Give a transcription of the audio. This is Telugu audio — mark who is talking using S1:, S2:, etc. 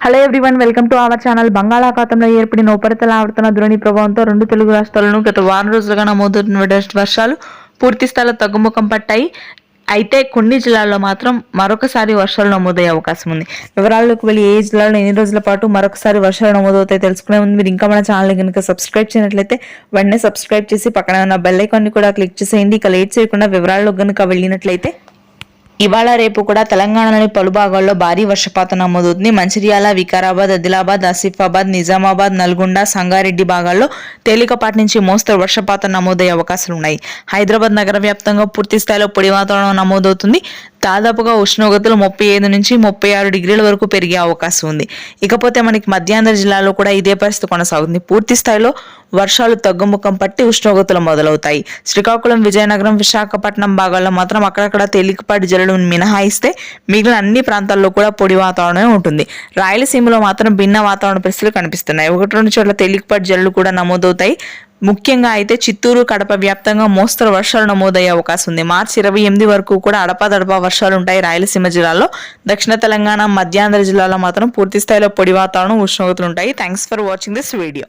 S1: Hello everyone, welcome to our channel. బంగాళాఖాతంలో ఏర్పడిన ఉపరితల ఆవర్తన ద్రోణి ప్రభావంతో రెండు తెలుగు రాష్ట్రాలను గత వారం రోజులుగా నమోదవుతున్న వర్షాలు పూర్తి స్థాయిలో తగ్గుముఖం పట్టాయి. అయితే కొన్ని జిల్లాల్లో మాత్రం మరొకసారి వర్షాలు నమోదయ్యే అవకాశం ఉంది. వివరాల్లోకి వెళ్ళి ఏ జిల్లాలో ఎన్ని రోజుల పాటు మరొకసారి వర్షాలు నమోదవుతాయి తెలుసుకునే ముందు మీరు ఇంకా మన ఛానల్ కనుక సబ్స్క్రైబ్ చేయనట్లయితే వెంటనే సబ్స్క్రైబ్ చేసి పక్కన ఉన్న బెల్ ఐకాన్ ని కూడా క్లిక్ చేసేయండి. ఇక లేట్ చేయకుండా వివరాల్లో కనుక వెళ్ళినట్లయితే ఇవాళ రేపు కూడా తెలంగాణలోని పలు భాగాల్లో భారీ వర్షపాతం నమోదవుతుంది. మంచిర్యాల, వికారాబాద్, ఆదిలాబాద్, ఆసిఫాబాద్, నిజామాబాద్, నల్గొండ, సంగారెడ్డి భాగాల్లో తేలికపాటి నుంచి మోస్తరు వర్షపాతం నమోదయ్యే అవకాశాలు ఉన్నాయి. హైదరాబాద్ నగర వ్యాప్తంగా పూర్తి స్థాయిలో పొడి వాతావరణం నమోదవుతుంది. దాదాపుగా ఉష్ణోగ్రతలు 35 నుంచి 36 డిగ్రీల వరకు పెరిగే అవకాశం ఉంది. ఇకపోతే మనకి మధ్యాంధ్ర జిల్లాలో కూడా ఇదే పరిస్థితి కొనసాగుతుంది. పూర్తి స్థాయిలో వర్షాలు తగ్గుముఖం పట్టి ఉష్ణోగ్రతలు మొదలవుతాయి. శ్రీకాకుళం, విజయనగరం, విశాఖపట్నం భాగాల్లో మాత్రం అక్కడక్కడ తేలికపాటి జల్లులు మినహాయిస్తే మిగిలిన అన్ని ప్రాంతాల్లో కూడా పొడి వాతావరణమే ఉంటుంది. రాయలసీమలో మాత్రం భిన్న వాతావరణ పరిస్థితులు కనిపిస్తున్నాయి. 1-2 చోట్ల తేలికపాటి జల్లులు కూడా నమోదవుతాయి. ముఖ్యంగా అయితే చిత్తూరు, కడప వ్యాప్తంగా మోస్తరు వర్షాలు నమోదయ్యే అవకాశం ఉంది. మార్చి 28 వరకు కూడా అడపాదడపా వర్షాలు ఉంటాయి రాయలసీమ జిల్లాలో. దక్షిణ తెలంగాణ, మధ్యాంధ్ర జిల్లాలో మాత్రం పూర్తి స్థాయిలో పొడి వాతావరణం, ఉష్ణోగ్రతలు ఉంటాయి. Thanks for watching this video.